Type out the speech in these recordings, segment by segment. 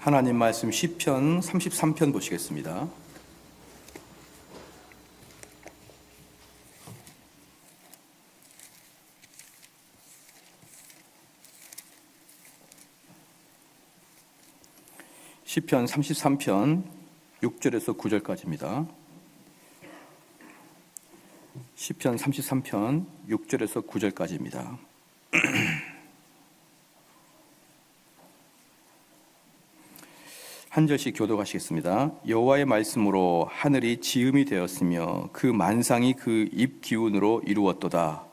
하나님 말씀 시편 33편 보시겠습니다. 시편 33편 6절에서 9절까지입니다. 시편 33편 6절에서 9절까지입니다. 한 절씩 교독하시겠습니다. 여호와의 말씀으로 하늘이 지음이 되었으며 그 만상이 그 입 기운으로 이루었도다.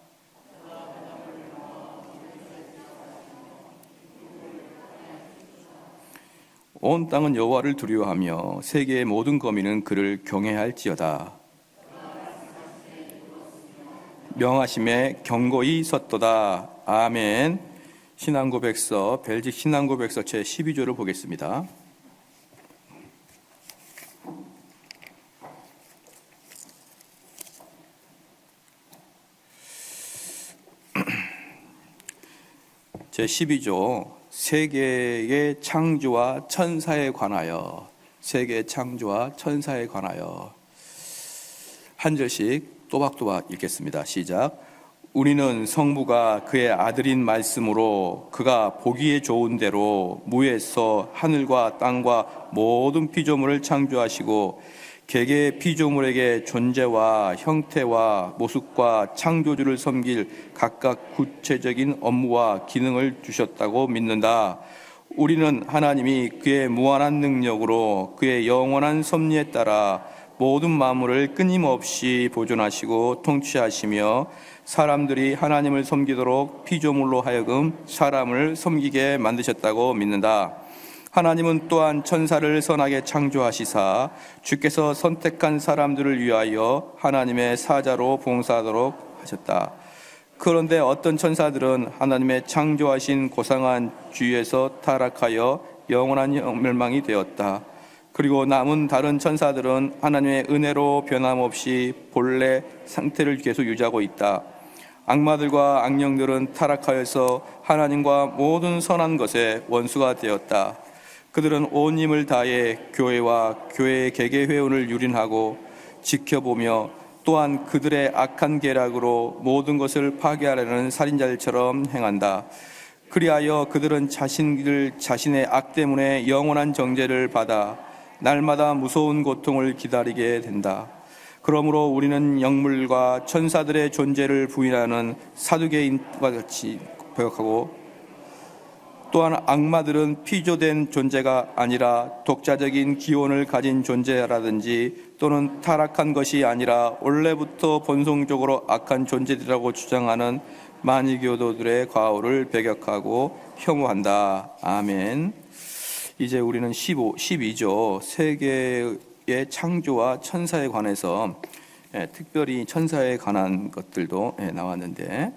온 땅은 여호와를 두려워하며 세계의 모든 거민은 그를 경외할지어다. 명하심에 경고히 섰도다. 아멘. 신앙고백서 벨직 신앙고백서 제 12조를 보겠습니다. 제 12조 세계의 창조와 천사에 관하여, 세계의 창조와 천사에 관하여 한 절씩 또박또박 읽겠습니다. 시작. 우리는 성부가 그의 아들인 말씀으로 그가 보기에 좋은 대로 무에서 하늘과 땅과 모든 피조물을 창조하시고 개개의 피조물에게 존재와 형태와 모습과 창조주를 섬길 각각 구체적인 업무와 기능을 주셨다고 믿는다. 우리는 하나님이 그의 무한한 능력으로 그의 영원한 섭리에 따라 모든 만물을 끊임없이 보존하시고 통치하시며 사람들이 하나님을 섬기도록 피조물로 하여금 사람을 섬기게 만드셨다고 믿는다. 하나님은 또한 천사를 선하게 창조하시사 주께서 선택한 사람들을 위하여 하나님의 사자로 봉사하도록 하셨다. 그런데 어떤 천사들은 하나님의 창조하신 고상한 주위에서 타락하여 영원한 멸망이 되었다. 그리고 남은 다른 천사들은 하나님의 은혜로 변함없이 본래 상태를 계속 유지하고 있다. 악마들과 악령들은 타락하여서 하나님과 모든 선한 것에 원수가 되었다. 그들은 온 힘을 다해 교회와 교회의 개개 회원을 유린하고 지켜보며 또한 그들의 악한 계략으로 모든 것을 파괴하려는 살인자들처럼 행한다. 그리하여 그들은 자신의 악 때문에 영원한 정죄를 받아 날마다 무서운 고통을 기다리게 된다. 그러므로 우리는 영물과 천사들의 존재를 부인하는 사두개인과 같이 배역하고 또한 악마들은 피조된 존재가 아니라 독자적인 기원을 가진 존재라든지 또는 타락한 것이 아니라 원래부터 본성적으로 악한 존재들이라고 주장하는 만이교도들의 과오를 배격하고 혐오한다. 아멘. 이제 우리는 12조 세계의 창조와 천사에 관해서 특별히 천사에 관한 것들도 나왔는데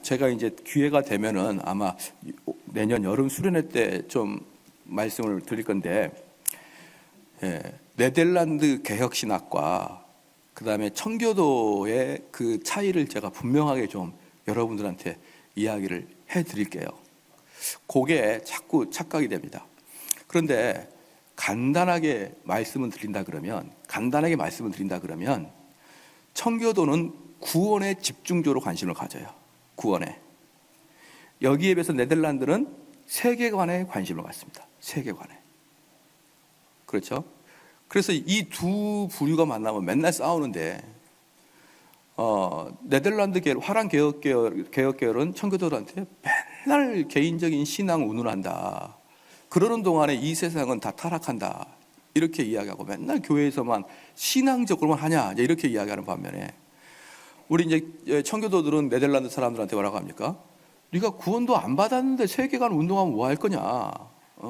제가 이제 기회가 되면은 아마 내년 여름 수련회 때 좀 말씀을 드릴 건데, 네덜란드 개혁신학과 그다음에 청교도의 그 차이를 제가 분명하게 좀 여러분들한테 이야기를 해드릴게요. 그게 자꾸 착각이 됩니다. 그런데 간단하게 말씀을 드린다 그러면 청교도는 구원에 집중적으로 관심을 가져요. 구원에. 여기에 비해서 네덜란드는 세계관에 관심을 갖습니다. 세계관에. 그렇죠? 그래서 이 두 부류가 만나면 맨날 싸우는데 네덜란드 계열, 화랑 개혁계열은 청교도들한테 맨날 개인적인 신앙 운운한다. 그러는 동안에 이 세상은 다 타락한다. 이렇게 이야기하고 맨날 교회에서만 신앙적으로만 하냐. 이렇게 이야기하는 반면에 우리 이제 청교도들은 네덜란드 사람들한테 뭐라고 합니까? 네가 구원도 안 받았는데 세계관 운동하면 뭐 할 거냐?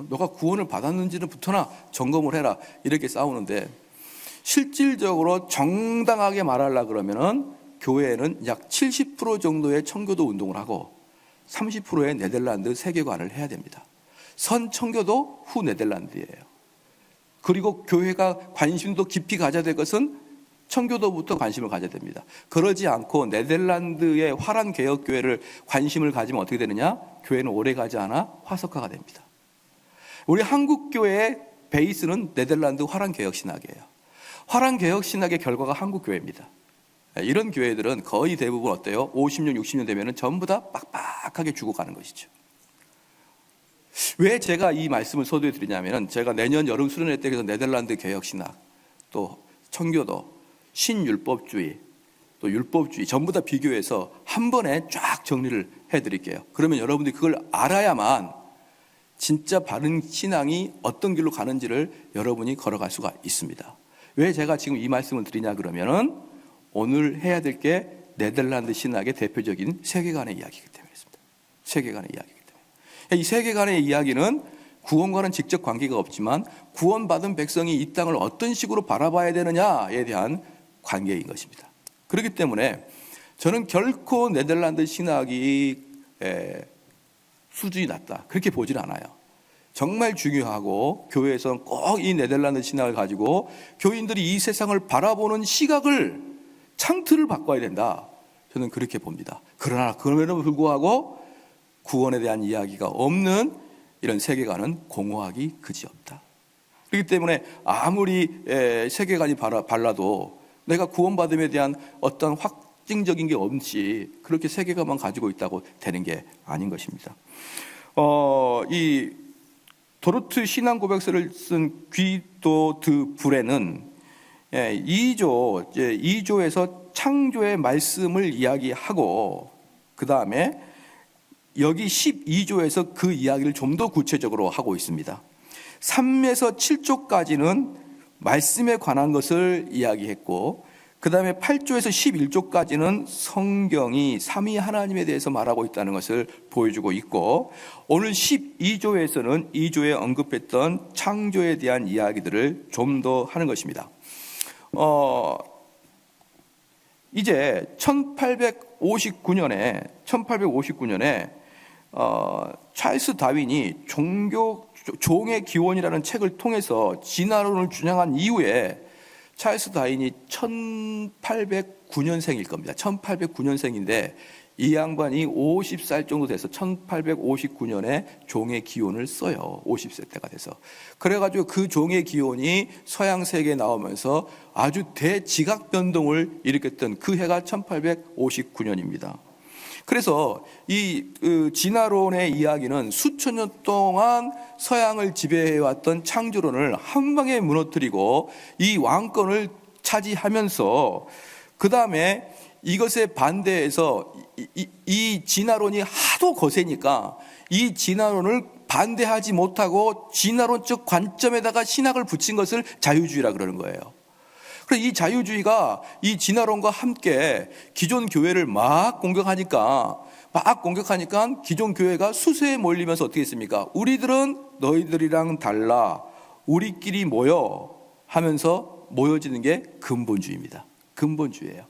너가 구원을 받았는지부터나 점검을 해라. 이렇게 싸우는데 실질적으로 정당하게 말하려고 그러면은 교회에는 약 70% 정도의 청교도 운동을 하고 30%의 네덜란드 세계관을 해야 됩니다. 선 청교도 후 네덜란드예요. 그리고 교회가 관심도 깊이 가져야 될 것은 청교도부터 관심을 가져야 됩니다. 그러지 않고 네덜란드의 화란 개혁교회를 관심을 가지면 어떻게 되느냐? 교회는 오래 가지 않아 화석화가 됩니다. 우리 한국교회의 베이스는 네덜란드 화란 개혁신학이에요. 화란 개혁신학의 결과가 한국교회입니다. 이런 교회들은 거의 대부분 어때요? 50년, 60년 되면 전부 다 빡빡하게 죽어가는 것이죠. 왜 제가 이 말씀을 소개해 드리냐면, 제가 내년 여름 수련회 때 네덜란드 개혁신학, 또 청교도, 신율법주의, 또 율법주의 전부 다 비교해서 한 번에 쫙 정리를 해드릴게요. 그러면 여러분들이 그걸 알아야만 진짜 바른 신앙이 어떤 길로 가는지를 여러분이 걸어갈 수가 있습니다. 왜 제가 지금 이 말씀을 드리냐 그러면은, 오늘 해야 될 게 네덜란드 신학의 대표적인 세계관의 이야기이기 때문에 있습니다. 세계관의 이야기이기 때문에. 이 세계관의 이야기는 구원과는 직접 관계가 없지만 구원받은 백성이 이 땅을 어떤 식으로 바라봐야 되느냐에 대한 관계인 것입니다. 그렇기 때문에 저는 결코 네덜란드 신학이 수준이 낮다 그렇게 보질 않아요. 정말 중요하고 교회에서는 꼭 이 네덜란드 신학을 가지고 교인들이 이 세상을 바라보는 시각을, 창틀을 바꿔야 된다, 저는 그렇게 봅니다. 그러나 그럼에도 불구하고 구원에 대한 이야기가 없는 이런 세계관은 공허하기 그지없다. 그렇기 때문에 아무리 세계관이 발라도 내가 구원받음에 대한 어떤 확증적인 게 없이 그렇게 세계관만 가지고 있다고 되는 게 아닌 것입니다. 이 도르트 신앙고백서를 쓴 귀도 드 브레는 2조에서 창조의 말씀을 이야기하고, 그 다음에 여기 12조에서 그 이야기를 좀 더 구체적으로 하고 있습니다. 3에서 7조까지는 말씀에 관한 것을 이야기했고, 그 다음에 8조에서 11조까지는 성경이 삼위 하나님에 대해서 말하고 있다는 것을 보여주고 있고, 오늘 12조에서는 2조에 언급했던 창조에 대한 이야기들을 좀 더 하는 것입니다. 이제 1859년에 찰스 다윈이 종의 기원이라는 책을 통해서 진화론을 주장한 이후에, 찰스 다윈이 1809년생일 겁니다. 1809년생인데 이 양반이 50살 정도 돼서 1859년에 종의 기원을 써요. 50세 때가 돼서. 그래가지고 그 종의 기원이 서양 세계에 나오면서 아주 대지각 변동을 일으켰던 그 해가 1859년입니다. 그래서 이 진화론의 이야기는 수천 년 동안 서양을 지배해왔던 창조론을 한 방에 무너뜨리고 이 왕권을 차지하면서, 그 다음에 이것에 반대해서 이 진화론이 하도 거세니까 이 진화론을 반대하지 못하고 진화론적 관점에다가 신학을 붙인 것을 자유주의라 그러는 거예요. 그래서 이 자유주의가 이 진화론과 함께 기존 교회를 막 공격하니까 기존 교회가 수세에 몰리면서 어떻게 했습니까? 우리들은 너희들이랑 달라, 우리끼리 모여 하면서 모여지는 게 근본주의입니다. 근본주의예요.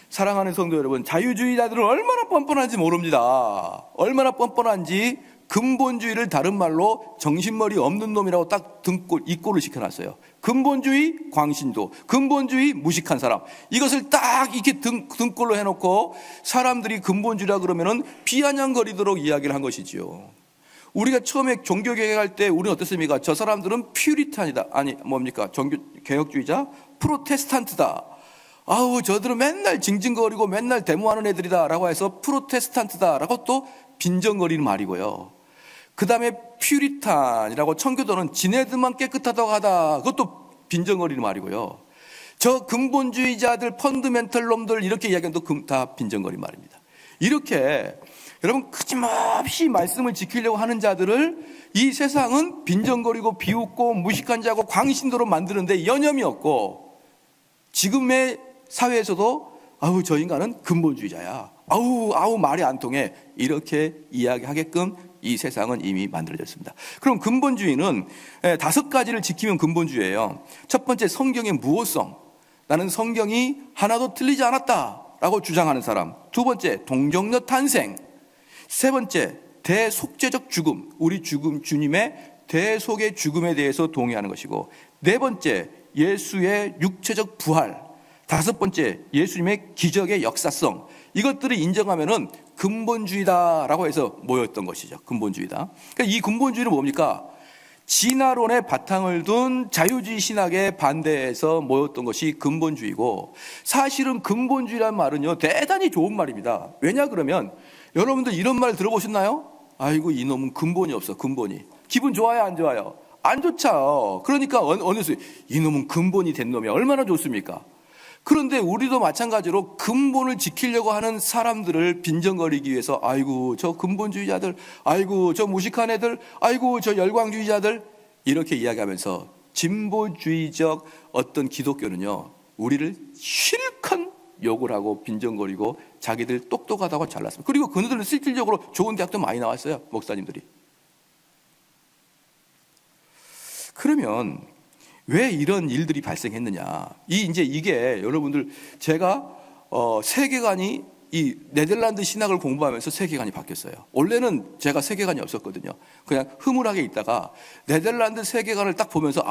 사랑하는 성도 여러분, 자유주의자들은 얼마나 뻔뻔한지 모릅니다. 얼마나 뻔뻔한지 근본주의를 다른 말로 정신머리 없는 놈이라고 딱 이꼴을 시켜놨어요. 근본주의 광신도, 근본주의 무식한 사람, 이것을 딱 이렇게 등골로 해놓고 사람들이 근본주의라 그러면은 비아냥거리도록 이야기를 한 것이지요. 우리가 처음에 종교개혁할 때 우리는 어떻습니까? 저 사람들은 퓨리탄이다. 아니 뭡니까? 개혁주의자? 프로테스탄트다. 아우 저들은 맨날 징징거리고 맨날 데모하는 애들이다 라고 해서 프로테스탄트다 라고 또 빈정거리는 말이고요. 그 다음에 퓨리탄이라고, 청교도는 지네들만 깨끗하다고 하다, 그것도 빈정거리는 말이고요. 저 근본주의자들, 펀드멘털 놈들 이렇게 이야기하면 또 다 빈정거리는 말입니다. 이렇게 여러분 끊임없이 말씀을 지키려고 하는 자들을 이 세상은 빈정거리고 비웃고 무식한 자고 광신도로 만드는데 여념이 없고, 지금의 사회에서도 아우 저 인간은 근본주의자야, 아우 말이 안 통해, 이렇게 이야기하게끔 이 세상은 이미 만들어졌습니다. 그럼 근본주의는 5가지를 지키면 근본주의예요. 첫 번째, 성경의 무호성. 나는 성경이 하나도 틀리지 않았다라고 주장하는 사람. 두 번째, 동정녀 탄생. 세 번째, 대속죄적 죽음. 우리 주님의 대속의 죽음에 대해서 동의하는 것이고, 네 번째, 예수의 육체적 부활. 다섯 번째, 예수님의 기적의 역사성. 이것들을 인정하면은 근본주의다라고 해서 모였던 것이죠. 근본주의다. 그러니까 이 근본주의는 뭡니까? 진화론의 바탕을 둔 자유주의 신학에 반대해서 모였던 것이 근본주의고, 사실은 근본주의란 말은요 대단히 좋은 말입니다. 왜냐 그러면 여러분들 이런 말 들어보셨나요? 아이고 이놈은 근본이 없어. 근본이. 기분 좋아요 안 좋아요? 안 좋죠. 그러니까 어느 순간 이놈은 근본이 된 놈이 얼마나 좋습니까? 그런데 우리도 마찬가지로 근본을 지키려고 하는 사람들을 빈정거리기 위해서 아이고 저 근본주의자들, 아이고 저 무식한 애들, 아이고 저 열광주의자들, 이렇게 이야기하면서 진보주의적 어떤 기독교는요 우리를 실컷 욕을 하고 빈정거리고 자기들 똑똑하다고 잘났습니다. 그리고 그들은 실질적으로 좋은 대학도 많이 나왔어요. 목사님들이. 그러면 왜 이런 일들이 발생했느냐? 이게 여러분들 제가 세계관이 이 네덜란드 신학을 공부하면서 세계관이 바뀌었어요. 원래는 제가 세계관이 없었거든요. 그냥 흐물하게 있다가 네덜란드 세계관을 딱 보면서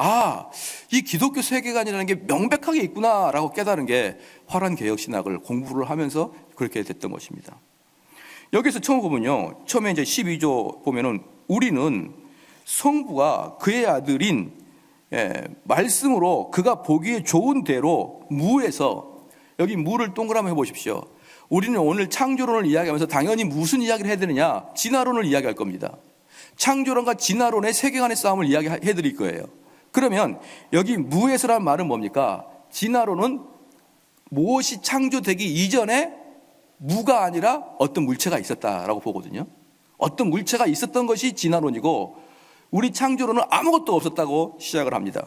이 기독교 세계관이라는 게 명백하게 있구나라고 깨달은 게 화란 개혁 신학을 공부를 하면서 그렇게 됐던 것입니다. 여기서 처음 보면요, 처음에 이제 12조 보면은 우리는 성부가 그의 아들인 말씀으로 그가 보기에 좋은 대로 무에서, 여기 무를 동그라미 해보십시오. 우리는 오늘 창조론을 이야기하면서 당연히 무슨 이야기를 해야 되느냐? 진화론을 이야기할 겁니다. 창조론과 진화론의 세계관의 싸움을 이야기해 드릴 거예요. 그러면 여기 무에서란 말은 뭡니까? 진화론은 무엇이 창조되기 이전에 무가 아니라 어떤 물체가 있었다라고 보거든요. 어떤 물체가 있었던 것이 진화론이고, 우리 창조론은 아무것도 없었다고 시작을 합니다.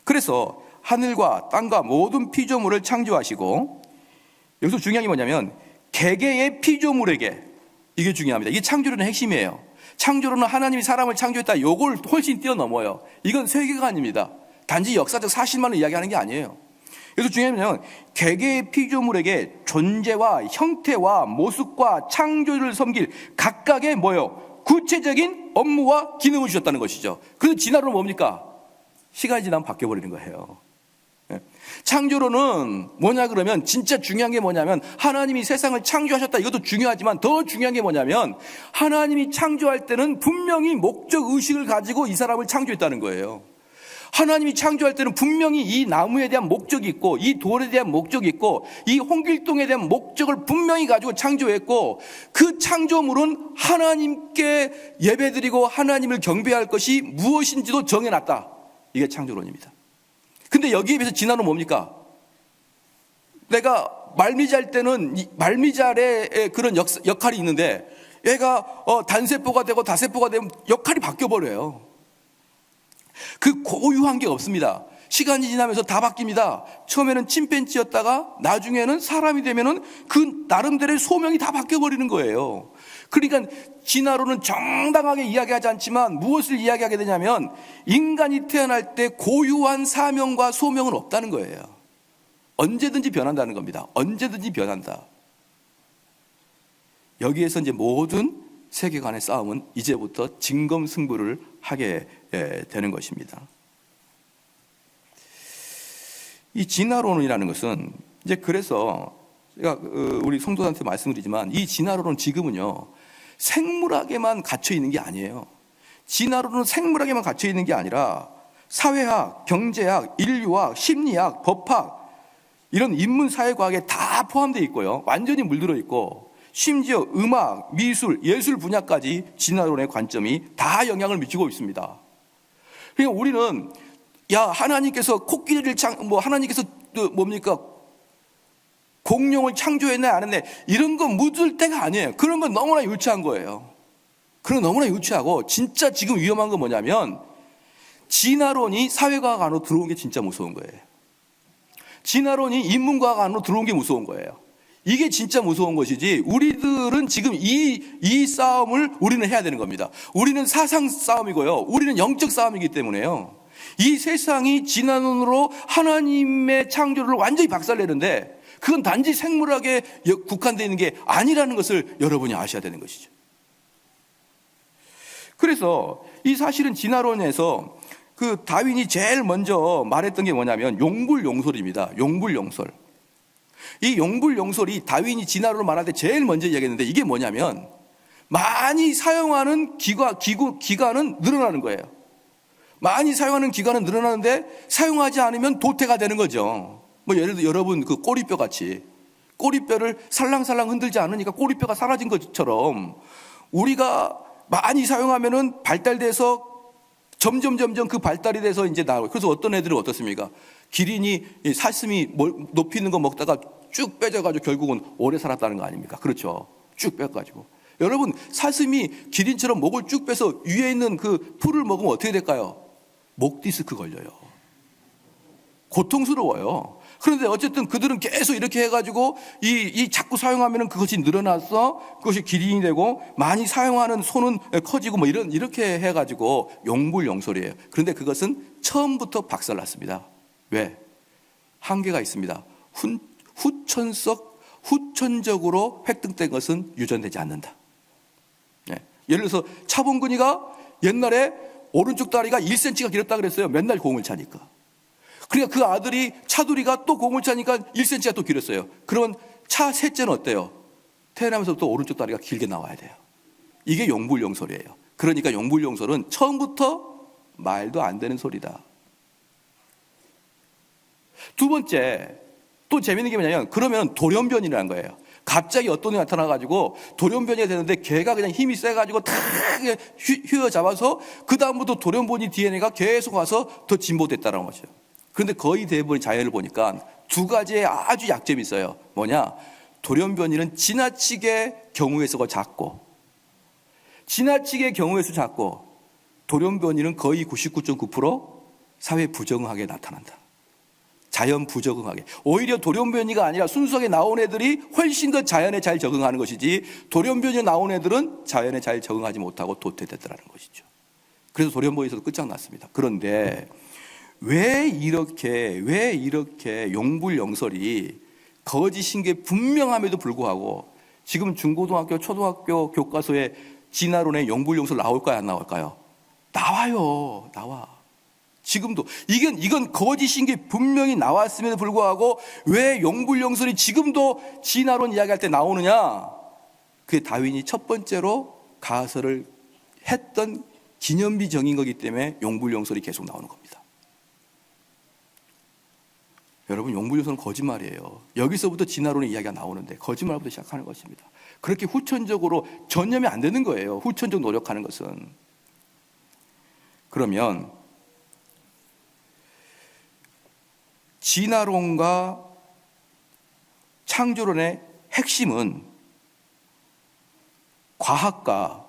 그래서 하늘과 땅과 모든 피조물을 창조하시고, 여기서 중요한 게 뭐냐면 개개의 피조물에게, 이게 중요합니다. 이게 창조론의 핵심이에요. 창조론은 하나님이 사람을 창조했다, 이걸 훨씬 뛰어넘어요. 이건 세계관입니다. 단지 역사적 사실만을 이야기하는 게 아니에요. 그래서 중요한 건 개개의 피조물에게 존재와 형태와 모습과 창조를 섬길 각각의 구체적인 업무와 기능을 주셨다는 것이죠. 그래서 진화론은 뭡니까? 시간이 지나면 바뀌어버리는 거예요. 창조론은 뭐냐 그러면 진짜 중요한 게 뭐냐면 하나님이 세상을 창조하셨다, 이것도 중요하지만 더 중요한 게 뭐냐면 하나님이 창조할 때는 분명히 목적 의식을 가지고 이 사람을 창조했다는 거예요. 하나님이 창조할 때는 분명히 이 나무에 대한 목적이 있고, 이 돌에 대한 목적이 있고, 이 홍길동에 대한 목적을 분명히 가지고 창조했고, 그 창조물은 하나님께 예배드리고 하나님을 경배할 것이 무엇인지도 정해놨다. 이게 창조론입니다. 근데 여기에 비해서 진화론은 뭡니까? 내가 말미잘 때는 말미잘의 그런 역할이 있는데 얘가 단세포가 되고 다세포가 되면 역할이 바뀌어버려요. 그 고유한 게 없습니다. 시간이 지나면서 다 바뀝니다. 처음에는 침팬지였다가 나중에는 사람이 되면은 그 나름대로의 소명이 다 바뀌어버리는 거예요. 그러니까 진화론은 정당하게 이야기하지 않지만 무엇을 이야기하게 되냐면 인간이 태어날 때 고유한 사명과 소명은 없다는 거예요. 언제든지 변한다는 겁니다. 언제든지 변한다. 여기에서 이제 모든 세계관의 싸움은 이제부터 진검승부를 하게 되는 것입니다. 이 진화론이라는 것은 이제 그래서 제가 우리 성도들한테 말씀드리지만 이 진화론은 지금은요 생물학에만 갇혀 있는 게 아니에요. 진화론은 생물학에만 갇혀 있는 게 아니라 사회학, 경제학, 인류학, 심리학, 법학, 이런 인문사회과학에 다 포함되어 있고요. 완전히 물들어 있고, 심지어 음악, 미술, 예술 분야까지 진화론의 관점이 다 영향을 미치고 있습니다. 그러니까 우리는 하나님께서 코끼리를 하나님께서 뭡니까? 공룡을 창조했네 안 했네, 이런 거 묻을 때가 아니에요. 그런 건 너무나 유치한 거예요. 그런 건 너무나 유치하고, 진짜 지금 위험한 건 뭐냐면 진화론이 사회과학 안으로 들어온 게 진짜 무서운 거예요. 진화론이 인문과학 안으로 들어온 게 무서운 거예요. 이게 진짜 무서운 것이지, 우리들은 지금 이 싸움을 우리는 해야 되는 겁니다. 우리는 사상 싸움이고요, 우리는 영적 싸움이기 때문에요. 이 세상이 진화론으로 하나님의 창조를 완전히 박살내는데 그건 단지 생물학에 국한되어 있는 게 아니라는 것을 여러분이 아셔야 되는 것이죠. 그래서 이 사실은 진화론에서 그 다윈이 제일 먼저 말했던 게 뭐냐면 용불용설입니다. 용불용설. 이 용불용설이 다윈이 진화론을 말할 때 제일 먼저 이야기했는데 이게 뭐냐면 많이 사용하는 기간은 늘어나는 거예요. 많이 사용하는 기간은 늘어나는데 사용하지 않으면 도태가 되는 거죠. 뭐 예를 들어 여러분 그 꼬리뼈 같이 꼬리뼈를 살랑살랑 흔들지 않으니까 꼬리뼈가 사라진 것처럼 우리가 많이 사용하면은 발달돼서 점점 그 발달이 돼서 이제 나와요. 그래서 어떤 애들은 어떻습니까? 기린이 사슴이 높이 있는 거 먹다가 쭉 빼져가지고 결국은 오래 살았다는 거 아닙니까? 그렇죠. 쭉 빼가지고. 여러분 사슴이 기린처럼 목을 쭉 빼서 위에 있는 그 풀을 먹으면 어떻게 될까요? 목 디스크 걸려요. 고통스러워요. 그런데 어쨌든 그들은 계속 이렇게 해가지고 이 자꾸 사용하면은 그것이 늘어나서 그것이 기린이 되고 많이 사용하는 손은 커지고 뭐 이렇게 해가지고 용불용설이에요. 그런데 그것은 처음부터 박살났습니다. 왜? 한계가 있습니다. 후천적으로 획득된 것은 유전되지 않는다. 네. 예를 들어서 차범근이가 옛날에 오른쪽 다리가 1cm가 길었다 그랬어요. 맨날 공을 차니까. 그러니까 그 아들이 차두리가 또 공을 차니까 1cm가 또 길었어요. 그러면 차 셋째는 어때요? 태어나면서 또 오른쪽 다리가 길게 나와야 돼요. 이게 용불용설이에요. 그러니까 용불용설은 처음부터 말도 안 되는 소리다. 두 번째, 또 재밌는 게 뭐냐면 그러면 돌연변이라는 거예요. 갑자기 어떤 애 나타나가지고 돌연변이가 되는데 걔가 그냥 힘이 세가지고 탁 휘어잡아서 그 다음부터 돌연변이 DNA가 계속 와서 더 진보됐다는 거죠. 그런데 거의 대부분 자연을 보니까 두 가지의 아주 약점이 있어요. 뭐냐? 돌연변이는 지나치게 경우의 수가 작고 돌연변이는 거의 99.9% 사회 부정하게 나타난다. 자연 부적응하게. 오히려 돌연변이가 아니라 순수하게 나온 애들이 훨씬 더 자연에 잘 적응하는 것이지 돌연변이 나온 애들은 자연에 잘 적응하지 못하고 도태됐다는 것이죠. 그래서 돌연변이에서도 끝장났습니다. 그런데 왜 이렇게 용불용설이 거짓인 게 분명함에도 불구하고 지금 중고등학교, 초등학교 교과서에 진화론의 용불용설 나올까요? 안 나올까요? 나와요. 나와. 지금도 이건 거짓인 게 분명히 나왔음에도 불구하고 왜 용불용설이 지금도 진화론 이야기할 때 나오느냐? 그게 다윈이 첫 번째로 가설을 했던 기념비 정인 거기 때문에 용불용설이 계속 나오는 겁니다. 여러분 용불용설은 거짓말이에요. 여기서부터 진화론의 이야기가 나오는데 거짓말부터 시작하는 것입니다. 그렇게 후천적으로 전념이 안 되는 거예요. 후천적 노력하는 것은. 그러면 진화론과 창조론의 핵심은 과학과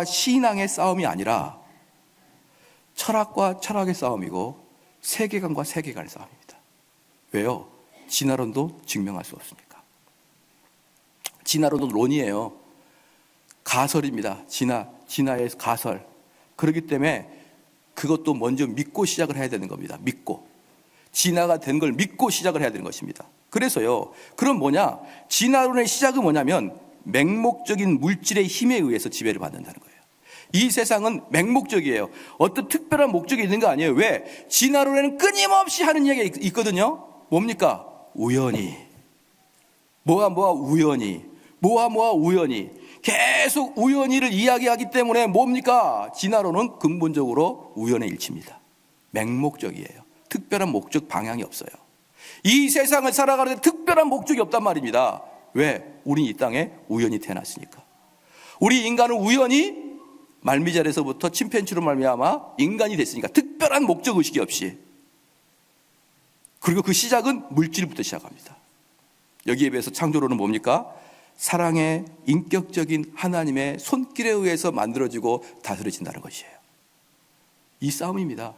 신앙의 싸움이 아니라 철학과 철학의 싸움이고 세계관과 세계관의 싸움입니다. 왜요? 진화론도 증명할 수 없으니까. 진화론도 론이에요. 가설입니다. 진화의 가설. 그렇기 때문에 그것도 먼저 믿고 시작을 해야 되는 겁니다. 믿고. 진화가 된 걸 믿고 시작을 해야 되는 것입니다. 그래서요. 그럼 뭐냐? 진화론의 시작은 뭐냐면 맹목적인 물질의 힘에 의해서 지배를 받는다는 거예요. 이 세상은 맹목적이에요. 어떤 특별한 목적이 있는 거 아니에요. 왜? 진화론에는 끊임없이 하는 얘기가 있거든요. 뭡니까? 우연히. 뭐와 우연히. 뭐와 우연히. 계속 우연히를 이야기하기 때문에 뭡니까? 진화론은 근본적으로 우연의 일치입니다. 맹목적이에요. 특별한 목적 방향이 없어요. 이 세상을 살아가는데 특별한 목적이 없단 말입니다. 왜? 우린 이 땅에 우연히 태어났으니까. 우리 인간은 우연히 말미잘에서부터 침팬지로 말미암아 인간이 됐으니까 특별한 목적 의식이 없이. 그리고 그 시작은 물질부터 시작합니다. 여기에 비해서 창조론은 뭡니까? 사랑의 인격적인 하나님의 손길에 의해서 만들어지고 다스려진다는 것이에요. 이 싸움입니다.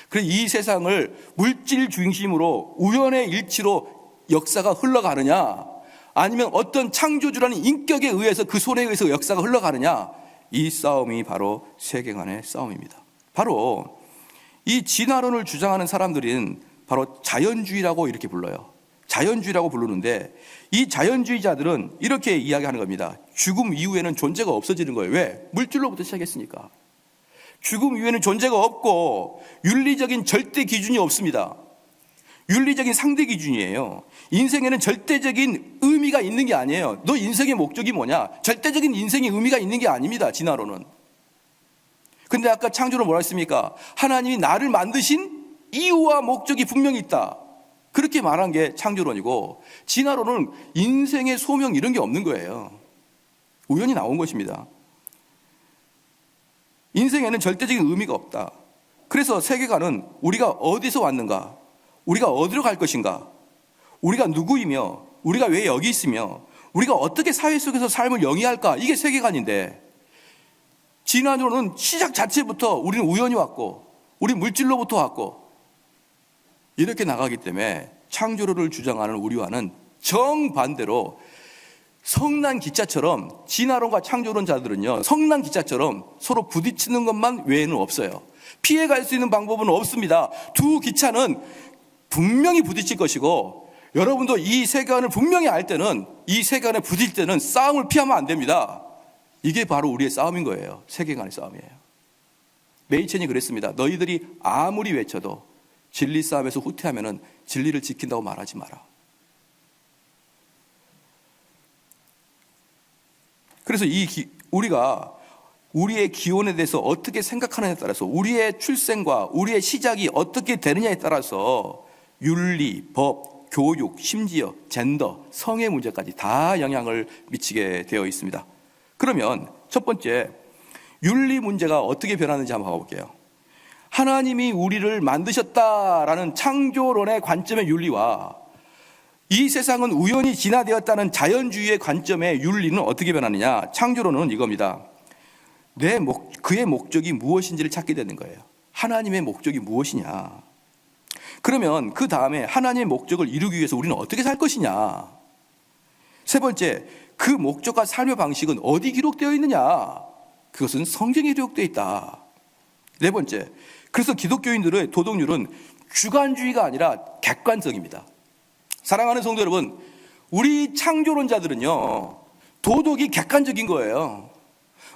그래서 이 세상을 물질 중심으로 우연의 일치로 역사가 흘러가느냐, 아니면 어떤 창조주라는 인격에 의해서 그 손에 의해서 역사가 흘러가느냐, 이 싸움이 바로 세계관의 싸움입니다. 바로 이 진화론을 주장하는 사람들은 바로 자연주의라고 이렇게 불러요. 자연주의라고 부르는데 이 자연주의자들은 이렇게 이야기하는 겁니다. 죽음 이후에는 존재가 없어지는 거예요. 왜? 물질로부터 시작했으니까. 죽음 이외에는 존재가 없고 윤리적인 절대 기준이 없습니다. 윤리적인 상대 기준이에요. 인생에는 절대적인 의미가 있는 게 아니에요. 너 인생의 목적이 뭐냐? 절대적인 인생의 의미가 있는 게 아닙니다. 진화론은. 근데 아까 창조로 뭐라 했습니까? 하나님이 나를 만드신 이유와 목적이 분명히 있다. 그렇게 말한 게 창조론이고, 진화론은 인생의 소명 이런 게 없는 거예요. 우연히 나온 것입니다. 인생에는 절대적인 의미가 없다. 그래서 세계관은 우리가 어디서 왔는가, 우리가 어디로 갈 것인가, 우리가 누구이며 우리가 왜 여기 있으며 우리가 어떻게 사회 속에서 삶을 영위할까, 이게 세계관인데, 진화론은 시작 자체부터 우리는 우연히 왔고 우리 물질로부터 왔고 이렇게 나가기 때문에 창조론을 주장하는 우리와는 정반대로 성난 기차처럼, 진화론과 창조론자들은요, 성난 기차처럼 서로 부딪히는 것만 외에는 없어요. 피해갈 수 있는 방법은 없습니다. 두 기차는 분명히 부딪힐 것이고, 여러분도 이 세계관을 분명히 알 때는, 이 세계관에 부딪힐 때는 싸움을 피하면 안 됩니다. 이게 바로 우리의 싸움인 거예요. 세계관의 싸움이에요. 메이첸이 그랬습니다. 너희들이 아무리 외쳐도 진리 싸움에서 후퇴하면 진리를 지킨다고 말하지 마라. 그래서 우리가 우리의 기원에 대해서 어떻게 생각하느냐에 따라서, 우리의 출생과 우리의 시작이 어떻게 되느냐에 따라서 윤리, 법, 교육, 심지어 젠더, 성의 문제까지 다 영향을 미치게 되어 있습니다. 그러면 첫 번째, 윤리 문제가 어떻게 변하는지 한번 봐볼게요. 하나님이 우리를 만드셨다라는 창조론의 관점의 윤리와 이 세상은 우연히 진화되었다는 자연주의의 관점의 윤리는 어떻게 변하느냐. 창조론은 이겁니다. 그의 목적이 무엇인지를 찾게 되는 거예요. 하나님의 목적이 무엇이냐. 그러면 그 다음에 하나님의 목적을 이루기 위해서 우리는 어떻게 살 것이냐. 세 번째, 그 목적과 삶의 방식은 어디 기록되어 있느냐. 그것은 성경에 기록되어 있다. 네 번째, 그래서 기독교인들의 도덕률은 주관주의가 아니라 객관적입니다. 사랑하는 성도 여러분, 우리 창조론자들은요, 도덕이 객관적인 거예요.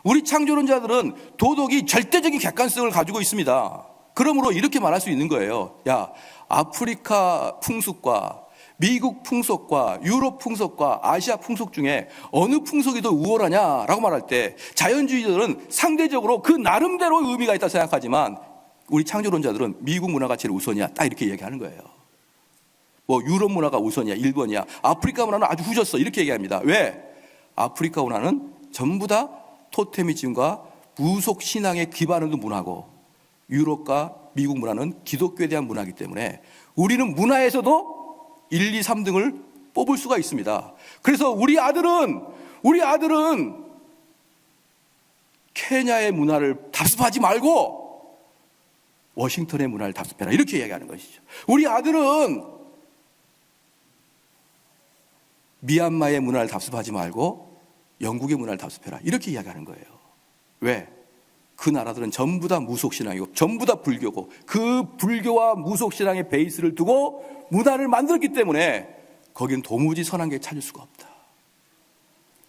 우리 창조론자들은 도덕이 절대적인 객관성을 가지고 있습니다. 그러므로 이렇게 말할 수 있는 거예요. 야, 아프리카 풍습과 미국 풍속과 유럽 풍속과 아시아 풍속 중에 어느 풍속이 더 우월하냐라고 말할 때, 자연주의자들은 상대적으로 그 나름대로 의미가 있다 생각하지만 우리 창조론자들은 미국 문화가 제일 우선이야, 딱 이렇게 얘기하는 거예요. 뭐 유럽 문화가 우선이야, 1번이야, 아프리카 문화는 아주 후졌어, 이렇게 얘기합니다. 왜? 아프리카 문화는 전부 다 토테미즘과 무속 신앙에 기반한 문화고, 유럽과 미국 문화는 기독교에 대한 문화이기 때문에 우리는 문화에서도 1, 2, 3등을 뽑을 수가 있습니다. 그래서 우리 아들은 케냐의 문화를 답습하지 말고 워싱턴의 문화를 답습해라, 이렇게 얘기하는 것이죠. 우리 아들은 미얀마의 문화를 답습하지 말고 영국의 문화를 답습해라, 이렇게 이야기하는 거예요. 왜? 그 나라들은 전부 다 무속신앙이고 전부 다 불교고, 그 불교와 무속신앙의 베이스를 두고 문화를 만들었기 때문에 거기는 도무지 선한 게 찾을 수가 없다.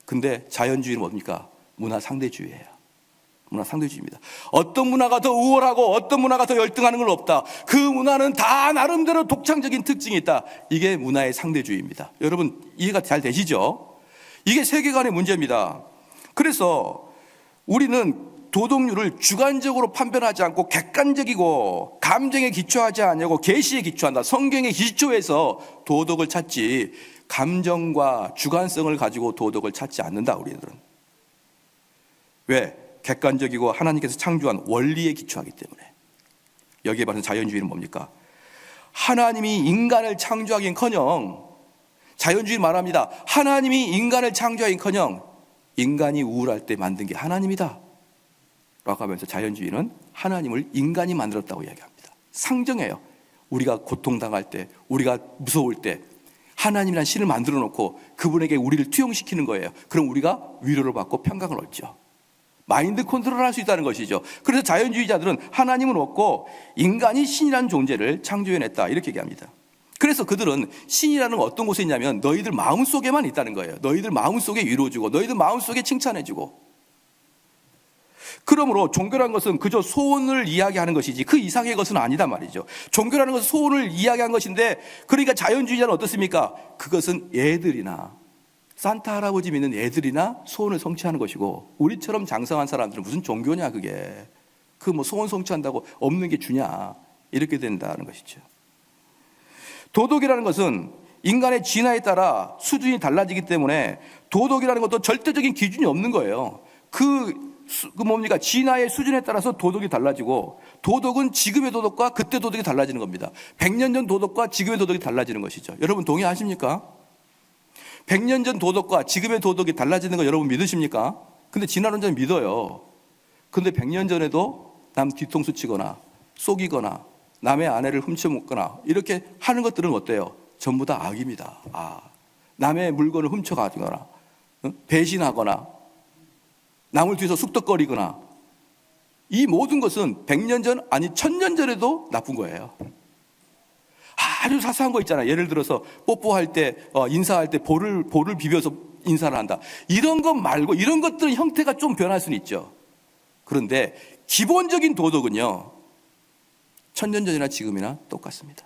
근데 자연주의는 뭡니까? 문화 상대주의예요. 문화 상대주의입니다. 어떤 문화가 더 우월하고 어떤 문화가 더 열등하는 건 없다. 그 문화는 다 나름대로 독창적인 특징이 있다. 이게 문화의 상대주의입니다. 여러분 이해가 잘 되시죠? 이게 세계관의 문제입니다. 그래서 우리는 도덕률을 주관적으로 판별하지 않고 객관적이고 감정에 기초하지 않고 계시에 기초한다. 성경의 기초에서 도덕을 찾지, 감정과 주관성을 가지고 도덕을 찾지 않는다. 우리들은. 왜? 객관적이고 하나님께서 창조한 원리에 기초하기 때문에. 여기에 반해서 자연주의는 뭡니까? 하나님이 인간을 창조하긴커녕, 자연주의는 말합니다. 하나님이 인간을 창조하긴커녕 인간이 우울할 때 만든 게 하나님이다 라고 하면서 자연주의는 하나님을 인간이 만들었다고 이야기합니다. 상정해요. 우리가 고통당할 때, 우리가 무서울 때 하나님이라는 신을 만들어 놓고 그분에게 우리를 투영시키는 거예요. 그럼 우리가 위로를 받고 평강을 얻죠. 마인드 컨트롤을 할 수 있다는 것이죠. 그래서 자연주의자들은 하나님은 없고 인간이 신이라는 존재를 창조해냈다, 이렇게 얘기합니다. 그래서 그들은 신이라는 건 어떤 곳에 있냐면 너희들 마음속에만 있다는 거예요. 너희들 마음속에 위로주고 너희들 마음속에 칭찬해주고. 그러므로 종교라는 것은 그저 소원을 이야기하는 것이지 그 이상의 것은 아니다 말이죠. 종교라는 것은 소원을 이야기한 것인데, 그러니까 자연주의자는 어떻습니까? 그것은 애들이나 산타 할아버지 믿는 애들이나 소원을 성취하는 것이고, 우리처럼 장성한 사람들은 무슨 종교냐, 그게. 그 뭐 소원 성취한다고 없는 게 주냐, 이렇게 된다는 것이죠. 도덕이라는 것은 인간의 진화에 따라 수준이 달라지기 때문에 도덕이라는 것도 절대적인 기준이 없는 거예요. 뭡니까? 진화의 수준에 따라서 도덕이 달라지고, 도덕은 지금의 도덕과 그때 도덕이 달라지는 겁니다. 100년 전 도덕과 지금의 도덕이 달라지는 것이죠. 여러분 동의하십니까? 100년 전 도덕과 지금의 도덕이 달라지는 거 여러분 믿으십니까? 근데 진화론자는 믿어요. 근데 100년 전에도 남 뒤통수 치거나 속이거나 남의 아내를 훔쳐먹거나 이렇게 하는 것들은 어때요? 전부 다 악입니다. 남의 물건을 훔쳐가거나 배신하거나 남을 뒤에서 쑥덕거리거나, 이 모든 것은 100년 전, 아니 1000년 전에도 나쁜 거예요. 아주 사소한 거 있잖아요. 예를 들어서 뽀뽀할 때, 인사할 때 볼을 비벼서 인사를 한다. 이런 것 말고 이런 것들은 형태가 좀 변할 수는 있죠. 그런데 기본적인 도덕은요, 1000년 전이나 지금이나 똑같습니다.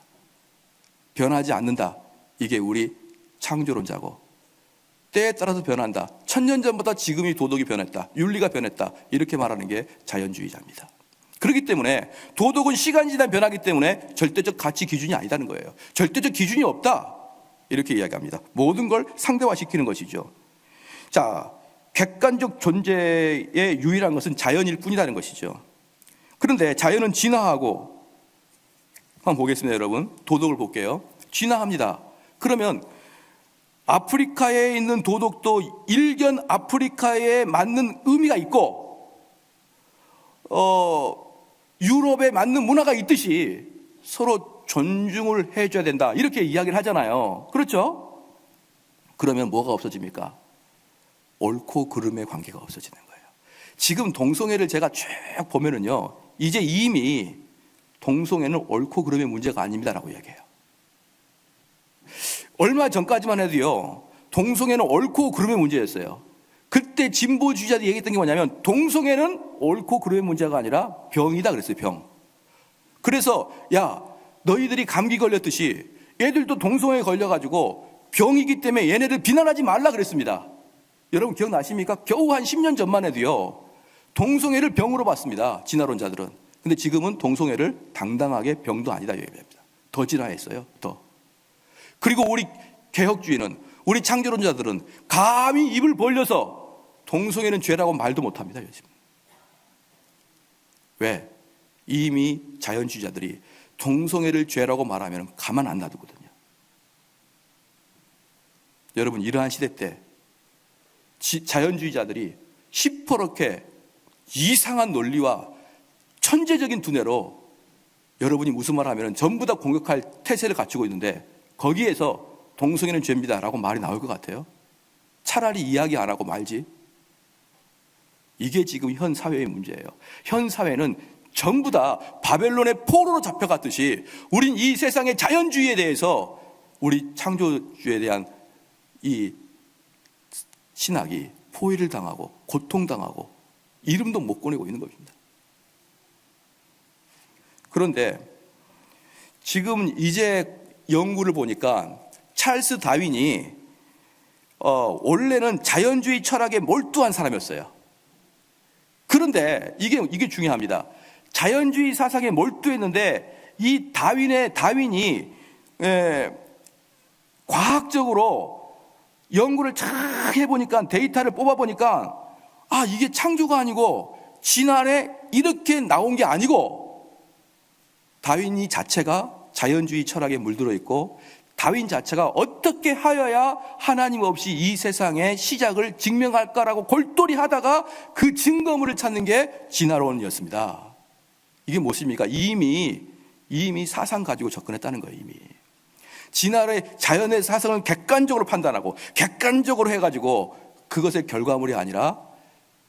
변하지 않는다. 이게 우리 창조론자고, 때에 따라서 변한다. 1000년 전보다 지금이 도덕이 변했다. 윤리가 변했다. 이렇게 말하는 게 자연주의자입니다. 그렇기 때문에 도덕은 시간이 지나면 변하기 때문에 절대적 가치 기준이 아니다는 거예요. 절대적 기준이 없다. 이렇게 이야기합니다. 모든 걸 상대화시키는 것이죠. 자, 객관적 존재의 유일한 것은 자연일 뿐이라는 것이죠. 그런데 자연은 진화하고, 한번 보겠습니다, 여러분. 도덕을 볼게요. 진화합니다. 그러면 아프리카에 있는 도덕도 일견 아프리카에 맞는 의미가 있고, 유럽에 맞는 문화가 있듯이 서로 존중을 해줘야 된다, 이렇게 이야기를 하잖아요. 그렇죠? 그러면 뭐가 없어집니까? 옳고 그름의 관계가 없어지는 거예요. 지금 동성애를 제가 쭉 보면은요, 이제 이미 동성애는 옳고 그름의 문제가 아닙니다라고 이야기해요. 얼마 전까지만 해도요, 동성애는 옳고 그름의 문제였어요. 그때 진보주의자들이 얘기했던 게 뭐냐면, 동성애는 옳고 그름의 문제가 아니라 병이다 그랬어요. 병. 그래서 야, 너희들이 감기 걸렸듯이 얘들도 동성애에 걸려가지고 병이기 때문에 얘네들 비난하지 말라 그랬습니다. 여러분 기억나십니까? 겨우 한 10년 전만 해도요, 동성애를 병으로 봤습니다, 진화론자들은. 근데 지금은 동성애를 당당하게 병도 아니다 얘기합니다. 더 진화했어요. 더. 그리고 우리 개혁주의는, 우리 창조론자들은 감히 입을 벌려서 동성애는 죄라고 말도 못합니다, 요즘. 왜? 이미 자연주의자들이 동성애를 죄라고 말하면 가만 안 놔두거든요. 여러분, 이러한 시대 때 자연주의자들이 시퍼렇게 이상한 논리와 천재적인 두뇌로 여러분이 무슨 말 하면 전부 다 공격할 태세를 갖추고 있는데, 거기에서 동성애는 죄입니다 라고 말이 나올 것 같아요? 차라리 이야기 안 하고 말지. 이게 지금 현 사회의 문제예요. 현 사회는 전부 다 바벨론의 포로로 잡혀갔듯이 우린 이 세상의 자연주의에 대해서, 우리 창조주의에 대한 이 신학이 포위를 당하고 고통당하고 이름도 못 꺼내고 있는 것입니다. 그런데 지금 이제 연구를 보니까 찰스 다윈이 원래는 자연주의 철학에 몰두한 사람이었어요. 그런데 이게 중요합니다. 자연주의 사상에 몰두했는데 이 다윈이 과학적으로 연구를 쫙 해보니까, 데이터를 뽑아보니까, 이게 창조가 아니고 진화에 이렇게 나온 게 아니고, 다윈이 자체가 자연주의 철학에 물들어 있고, 다윈 자체가 어떻게 하여야 하나님 없이 이 세상의 시작을 증명할까라고 골똘히 하다가 그 증거물을 찾는 게 진화론이었습니다. 이게 무엇입니까? 이미 사상 가지고 접근했다는 거예요. 이미 진화의 자연의 사상을 객관적으로 판단하고 객관적으로 해가지고 그것의 결과물이 아니라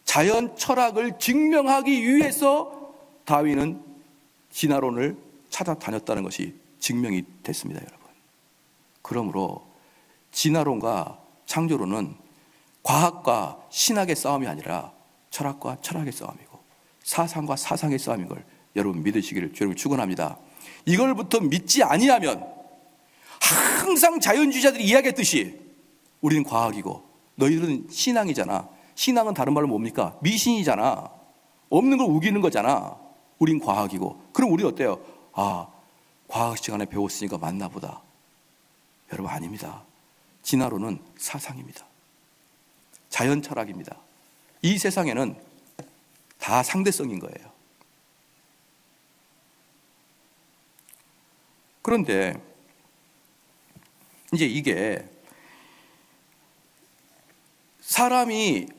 자연 철학을 증명하기 위해서 다윈은 진화론을 찾아다녔다는 것이 증명이 됐습니다, 여러분. 그러므로 진화론과 창조론은 과학과 신학의 싸움이 아니라 철학과 철학의 싸움이고, 사상과 사상의 싸움인 걸 여러분 믿으시기를 주님을 축원합니다. 이걸부터 믿지 아니하면 항상 자연주의자들이 이야기했듯이 우리는 과학이고 너희들은 신앙이잖아. 신앙은 다른 말로 뭡니까? 미신이잖아. 없는 걸 우기는 거잖아. 우린 과학이고. 그럼 우리 어때요? 아, 과학 시간에 배웠으니까 맞나 보다. 여러분 아닙니다. 진화론은 사상입니다. 자연 철학입니다. 이 세상에는 다 상대성인 거예요. 그런데 이제 이게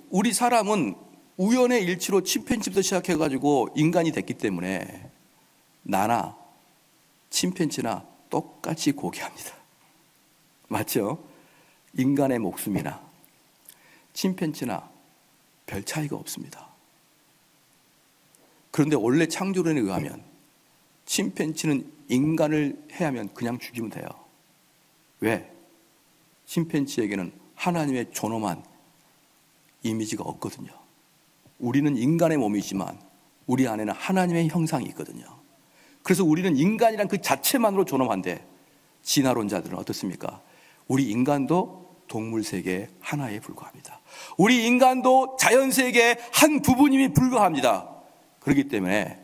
우리 사람은 우연의 일치로 침팬지부터 시작해가지고 인간이 됐기 때문에 나나 침팬지나 똑같이 고귀합니다. 맞죠? 인간의 목숨이나 침팬지나 별 차이가 없습니다. 그런데 원래 창조론에 의하면 침팬지는 인간을 해하면 그냥 죽이면 돼요. 왜? 침팬지에게는 하나님의 존엄한 이미지가 없거든요. 우리는 인간의 몸이지만 우리 안에는 하나님의 형상이 있거든요. 그래서 우리는 인간이란 그 자체만으로 존엄한데 진화론자들은 어떻습니까? 우리 인간도 동물 세계의 하나에 불과합니다. 우리 인간도 자연 세계의 한 부분임이 불과합니다. 그렇기 때문에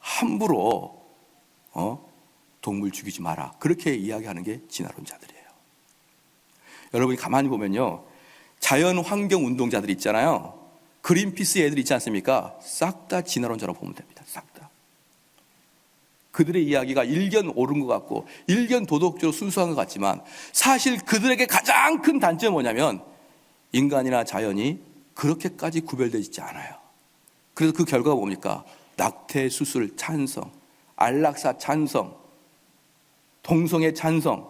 함부로 동물 죽이지 마라. 그렇게 이야기하는 게 진화론자들이에요. 여러분이 가만히 보면요. 자연 환경 운동자들 있잖아요. 그린피스 애들 있지 않습니까? 싹 다 진화론자로 보면 됩니다. 싹 다. 그들의 이야기가 일견 옳은 것 같고 일견 도덕적으로 순수한 것 같지만 사실 그들에게 가장 큰 단점은 뭐냐면 인간이나 자연이 그렇게까지 구별되지 않아요. 그래서 그 결과가 뭡니까? 낙태 수술 찬성, 안락사 찬성, 동성애 찬성.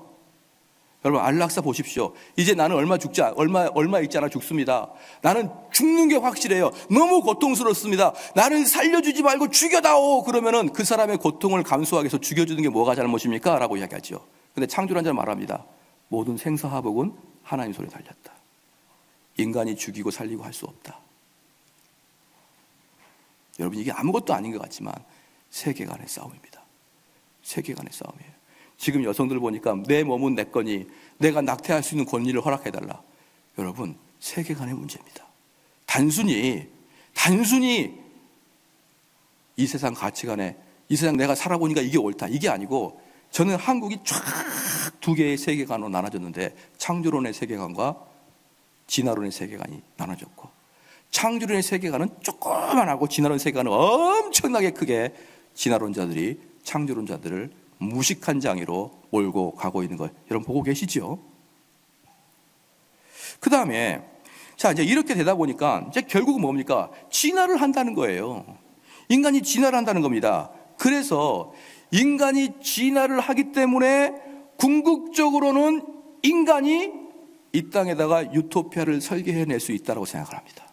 여러분 안락사 보십시오. 이제 나는 얼마 있지 않아 죽습니다. 나는 죽는 게 확실해요. 너무 고통스럽습니다. 나를 살려주지 말고 죽여다오. 그러면은 그 사람의 고통을 감수하기 위해서 죽여주는 게 뭐가 잘못입니까? 라고 이야기하죠. 근데 창조론자는 말합니다. 모든 생사화복은 하나님 손에 달렸다. 인간이 죽이고 살리고 할 수 없다. 여러분 이게 아무것도 아닌 것 같지만 세계관의 싸움입니다. 세계관의 싸움이에요. 지금 여성들 보니까 내 몸은 내 거니 내가 낙태할 수 있는 권리를 허락해달라. 여러분 세계관의 문제입니다. 단순히 이 세상 가치관에 이 세상 내가 살아보니까 이게 옳다 이게 아니고 저는 한국이 쫙 두 개의 세계관으로 나눠졌는데 창조론의 세계관과 진화론의 세계관이 나눠졌고 창조론의 세계관은 조그만하고 진화론 세계관은 엄청나게 크게 진화론자들이 창조론자들을 무식한 장애로 몰고 가고 있는 걸 여러분 보고 계시죠? 그 다음에 자 이제 이렇게 되다 보니까 이제 결국은 뭡니까? 진화를 한다는 거예요. 인간이 진화를 한다는 겁니다. 그래서 인간이 진화를 하기 때문에 궁극적으로는 인간이 이 땅에다가 유토피아를 설계해낼 수 있다고 생각을 합니다.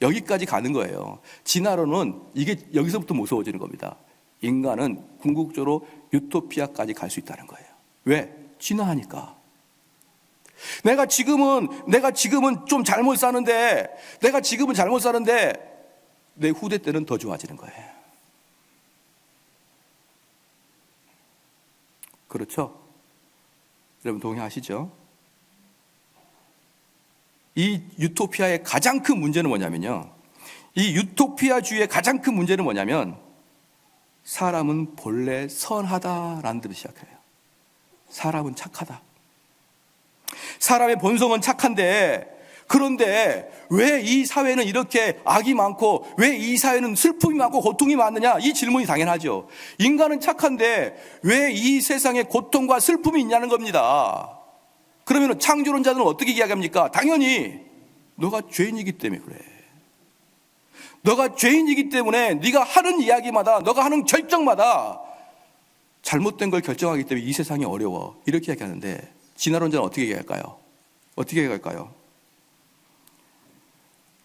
여기까지 가는 거예요. 진화론은 이게 여기서부터 무서워지는 겁니다. 인간은 궁극적으로 유토피아까지 갈 수 있다는 거예요. 왜? 진화하니까. 내가 지금은 좀 잘못 사는데 내 후대 때는 더 좋아지는 거예요. 그렇죠? 여러분 동의하시죠? 이 유토피아의 가장 큰 문제는 뭐냐면요. 이 유토피아주의의 가장 큰 문제는 뭐냐면 사람은 본래 선하다라는 데로 시작해요. 사람은 착하다. 사람의 본성은 착한데 그런데 왜 이 사회는 이렇게 악이 많고 왜 이 사회는 슬픔이 많고 고통이 많느냐? 이 질문이 당연하죠. 인간은 착한데 왜 이 세상에 고통과 슬픔이 있냐는 겁니다. 그러면 창조론자들은 어떻게 이야기합니까? 당연히 너가 죄인이기 때문에 그래. 너가 죄인이기 때문에 네가 하는 이야기마다 너가 하는 결정마다 잘못된 걸 결정하기 때문에 이 세상이 어려워. 이렇게 이야기하는데 진화론자는 어떻게 얘기할까요? 어떻게 얘기할까요?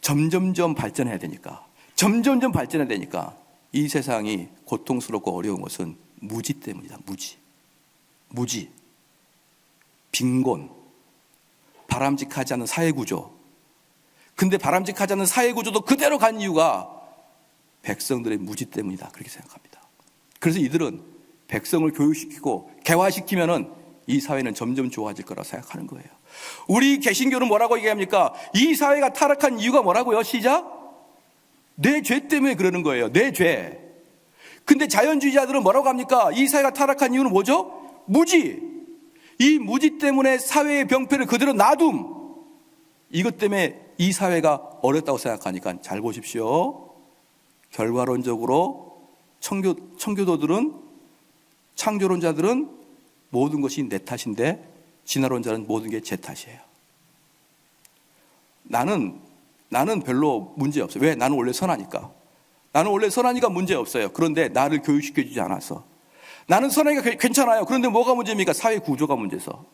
점점점 발전해야 되니까 이 세상이 고통스럽고 어려운 것은 무지 때문이다. 무지, 빈곤, 바람직하지 않은 사회구조. 근데 바람직하지 않은 사회구조도 그대로 간 이유가 백성들의 무지 때문이다, 그렇게 생각합니다. 그래서 이들은 백성을 교육시키고 개화시키면은 이 사회는 점점 좋아질 거라고 생각하는 거예요. 우리 개신교는 뭐라고 얘기합니까? 이 사회가 타락한 이유가 뭐라고요? 시작? 내 죄 때문에 그러는 거예요. 내 죄. 근데 자연주의자들은 뭐라고 합니까? 이 사회가 타락한 이유는 뭐죠? 무지. 이 무지 때문에 사회의 병폐를 그대로 놔둠. 이것 때문에 이 사회가 어렵다고 생각하니까 잘 보십시오. 결과론적으로 청교도들은, 창조론자들은 모든 것이 내 탓인데 진화론자는 모든 게 제 탓이에요. 나는 별로 문제 없어요. 왜? 나는 원래 선하니까. 나는 원래 선하니까 문제 없어요. 그런데 나를 교육시켜주지 않아서. 나는 선하니까 괜찮아요. 그런데 뭐가 문제입니까? 사회 구조가 문제서.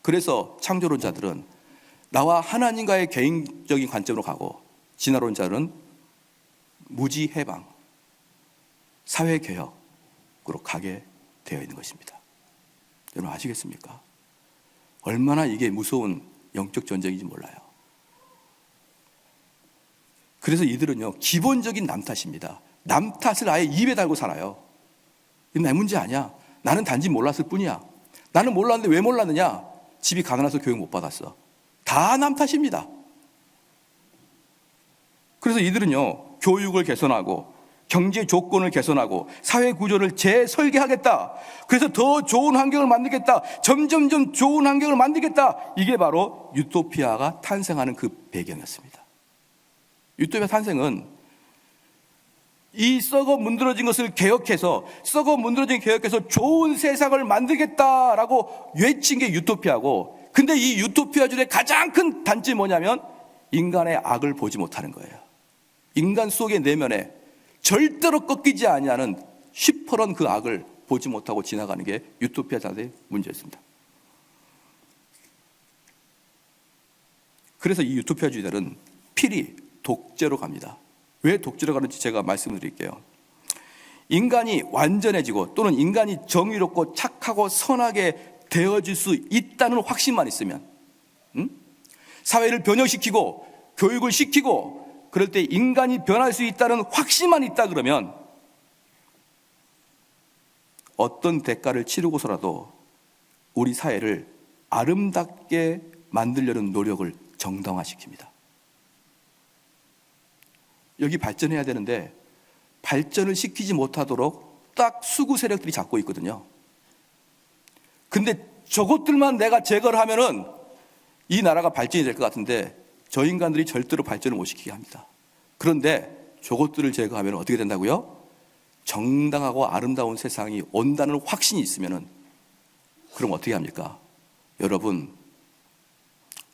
그래서 창조론자들은 나와 하나님과의 개인적인 관점으로 가고, 진화론자는 무지 해방, 사회 개혁으로 가게 되어 있는 것입니다. 여러분 아시겠습니까? 얼마나 이게 무서운 영적 전쟁인지 몰라요. 그래서 이들은요, 기본적인 남 탓입니다. 남 탓을 아예 입에 달고 살아요. 이건 내 문제 아니야. 나는 단지 몰랐을 뿐이야. 나는 몰랐는데 왜 몰랐느냐? 집이 가난해서 교육 못 받았어. 다 남 탓입니다. 그래서 이들은요, 교육을 개선하고 경제 조건을 개선하고 사회 구조를 재설계하겠다. 그래서 더 좋은 환경을 만들겠다. 점점점 좋은 환경을 만들겠다. 이게 바로 유토피아가 탄생하는 그 배경이었습니다. 유토피아 탄생은 이 썩어 문드러진 것을 개혁해서, 좋은 세상을 만들겠다라고 외친 게 유토피아고, 근데 이 유토피아주의 가장 큰 단점이 뭐냐면 인간의 악을 보지 못하는 거예요. 인간 속의 내면에 절대로 꺾이지 아니하는 시퍼런 그 악을 보지 못하고 지나가는 게 유토피아자들의 문제였습니다. 그래서 이 유토피아주의자들은 필히 독재로 갑니다. 왜 독재로 가는지 제가 말씀을 드릴게요. 인간이 완전해지고 또는 인간이 정의롭고 착하고 선하게 되어질 수 있다는 확신만 있으면, 사회를 변혁시키고 교육을 시키고 그럴 때 인간이 변할 수 있다는 확신만 있다 그러면 어떤 대가를 치르고서라도 우리 사회를 아름답게 만들려는 노력을 정당화시킵니다. 여기 발전해야 되는데 발전을 시키지 못하도록 딱 수구 세력들이 잡고 있거든요. 근데 저것들만 내가 제거를 하면은 이 나라가 발전이 될 것 같은데 저 인간들이 절대로 발전을 못 시키게 합니다. 그런데 저것들을 제거하면 어떻게 된다고요? 정당하고 아름다운 세상이 온다는 확신이 있으면은, 그럼 어떻게 합니까? 여러분,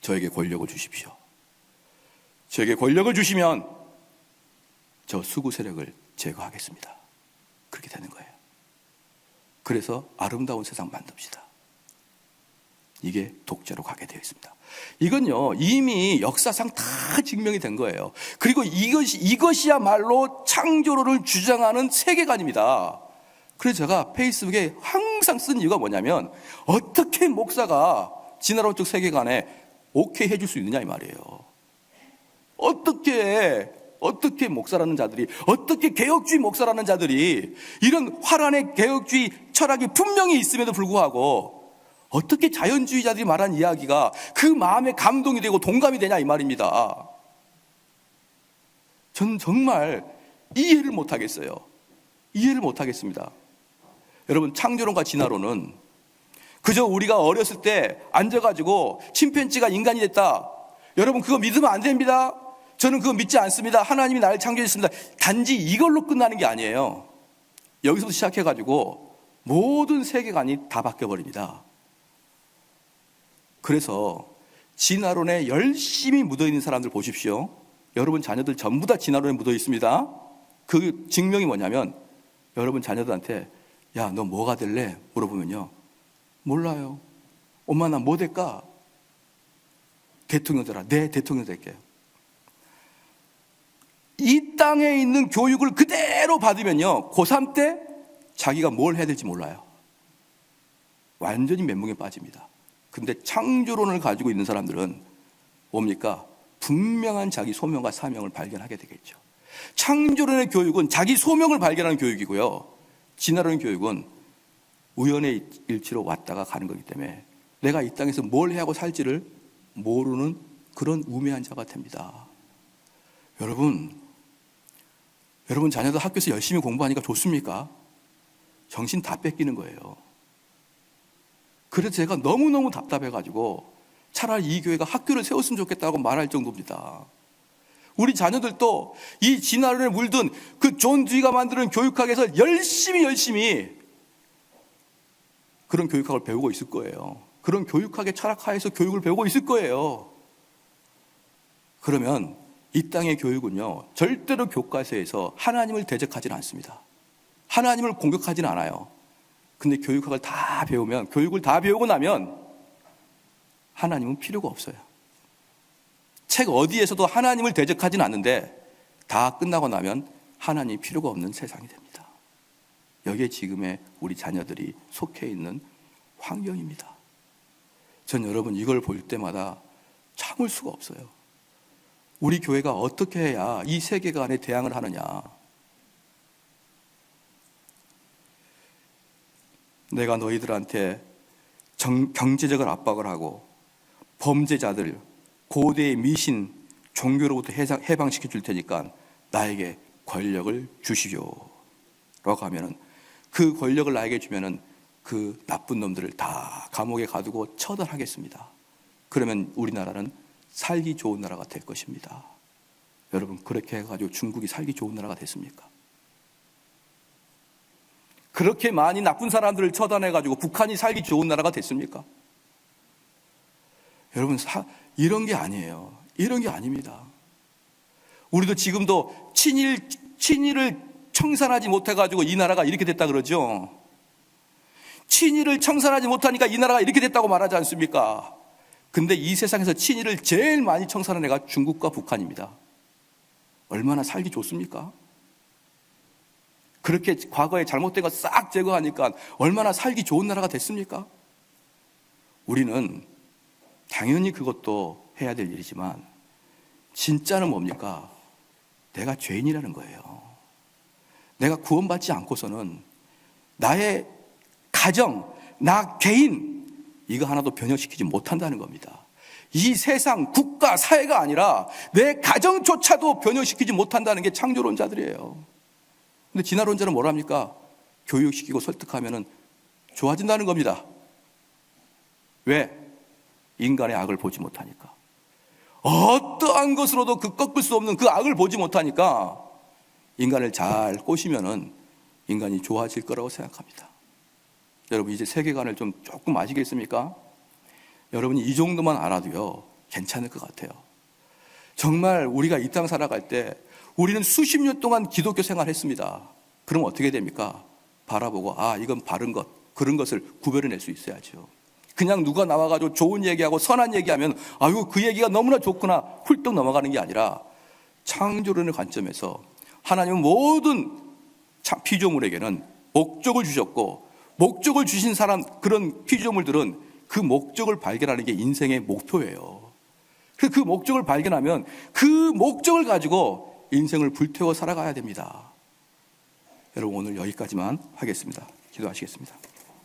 저에게 권력을 주십시오. 저에게 권력을 주시면 저 수구 세력을 제거하겠습니다. 그렇게 되는 거예요. 그래서 아름다운 세상 만듭시다. 이게 독재로 가게 되어 있습니다. 이건요, 이미 역사상 다 증명이 된 거예요. 그리고 이것이야말로 창조론을 주장하는 세계관입니다. 그래서 제가 페이스북에 항상 쓴 이유가 뭐냐면, 어떻게 목사가 진화론 쪽 세계관에 오케이 해줄 수 있느냐 이 말이에요. 어떻게 목사라는 자들이, 어떻게 개혁주의 목사라는 자들이 이런 화란의 개혁주의 철학이 분명히 있음에도 불구하고 어떻게 자연주의자들이 말한 이야기가 그 마음에 감동이 되고 동감이 되냐 이 말입니다. 저는 정말 이해를 못하겠어요. 이해를 못하겠습니다. 여러분, 창조론과 진화론은 그저 우리가 어렸을 때 앉아가지고 침팬지가 인간이 됐다, 여러분 그거 믿으면 안 됩니다. 저는 그거 믿지 않습니다. 하나님이 나를 창조했습니다. 단지 이걸로 끝나는 게 아니에요. 여기서부터 시작해가지고 모든 세계관이 다 바뀌어버립니다. 그래서 진화론에 열심히 묻어있는 사람들 보십시오. 여러분 자녀들 전부 다 진화론에 묻어 있습니다. 그 증명이 뭐냐면, 여러분 자녀들한테 야, 너 뭐가 될래? 물어보면요, 몰라요. 엄마 나 뭐 될까? 대통령 되라. 네, 대통령 될게요. 이 땅에 있는 교육을 그대로 받으면요, 고3 때 자기가 뭘 해야 될지 몰라요. 완전히 멘붕에 빠집니다. 근데 창조론을 가지고 있는 사람들은 뭡니까? 분명한 자기 소명과 사명을 발견하게 되겠죠. 창조론의 교육은 자기 소명을 발견하는 교육이고요. 진화론의 교육은 우연의 일치로 왔다가 가는 거기 때문에 내가 이 땅에서 뭘 해야 하고 살지를 모르는 그런 우매한 자가 됩니다. 여러분 자녀들 학교에서 열심히 공부하니까 좋습니까? 정신 다 뺏기는 거예요. 그래서 제가 너무너무 답답해가지고 차라리 이 교회가 학교를 세웠으면 좋겠다고 말할 정도입니다. 우리 자녀들도 이 진화론에 물든 그 존 듀이가 만드는 교육학에서 열심히 그런 교육학을 배우고 있을 거예요. 그런 교육학의 철학하에서 교육을 배우고 있을 거예요. 그러면 이 땅의 교육은요, 절대로 교과서에서 하나님을 대적하지는 않습니다. 하나님을 공격하지는 않아요. 근데 교육학을 다 배우면, 교육을 다 배우고 나면 하나님은 필요가 없어요. 책 어디에서도 하나님을 대적하지는 않는데 다 끝나고 나면 하나님이 필요가 없는 세상이 됩니다. 여기에 지금의 우리 자녀들이 속해 있는 환경입니다. 전 여러분 이걸 볼 때마다 참을 수가 없어요. 우리 교회가 어떻게 해야 이 세계관에 대항을 하느냐. 내가 너희들한테 경제적인 압박을 하고 범죄자들, 고대의 미신, 종교로부터 해방시켜 줄 테니까 나에게 권력을 주시오 라고 하면은, 그 권력을 나에게 주면은 그 나쁜 놈들을 다 감옥에 가두고 처단하겠습니다. 그러면 우리나라는 살기 좋은 나라가 될 것입니다. 여러분, 그렇게 해가지고 중국이 살기 좋은 나라가 됐습니까? 그렇게 많이 나쁜 사람들을 처단해가지고 북한이 살기 좋은 나라가 됐습니까? 여러분, 이런 게 아니에요. 이런 게 아닙니다. 우리도 지금도 친일을 청산하지 못해가지고 이 나라가 이렇게 됐다 그러죠. 친일을 청산하지 못하니까 이 나라가 이렇게 됐다고 말하지 않습니까? 근데 이 세상에서 친일을 제일 많이 청산한 애가 중국과 북한입니다. 얼마나 살기 좋습니까? 그렇게 과거에 잘못된 거 싹 제거하니까 얼마나 살기 좋은 나라가 됐습니까? 우리는 당연히 그것도 해야 될 일이지만 진짜는 뭡니까? 내가 죄인이라는 거예요. 내가 구원받지 않고서는 나의 가정, 나 개인, 이거 하나도 변혁시키지 못한다는 겁니다. 이 세상, 국가, 사회가 아니라 내 가정조차도 변혁시키지 못한다는 게 창조론자들이에요. 근데 진화론자는 뭐랍니까? 교육시키고 설득하면 좋아진다는 겁니다. 왜? 인간의 악을 보지 못하니까. 어떠한 것으로도 그 꺾을 수 없는 그 악을 보지 못하니까 인간을 잘 꼬시면은 인간이 좋아질 거라고 생각합니다. 여러분, 이제 세계관을 좀 조금 아시겠습니까? 여러분이 이 정도만 알아도요, 괜찮을 것 같아요. 정말 우리가 이 땅 살아갈 때 우리는 수십 년 동안 기독교 생활했습니다. 그럼 어떻게 됩니까? 바라보고, 아, 이건 바른 것, 그런 것을 구별해낼 수 있어야죠. 그냥 누가 나와가지고 좋은 얘기하고 선한 얘기하면, 아유, 그 얘기가 너무나 좋구나 훌떡 넘어가는 게 아니라, 창조론의 관점에서 하나님은 모든 피조물에게는 목적을 주셨고, 목적을 주신 사람, 그런 피조물들은 그 목적을 발견하는 게 인생의 목표예요. 그 목적을 발견하면 그 목적을 가지고 인생을 불태워 살아가야 됩니다. 여러분, 오늘 여기까지만 하겠습니다. 기도하시겠습니다.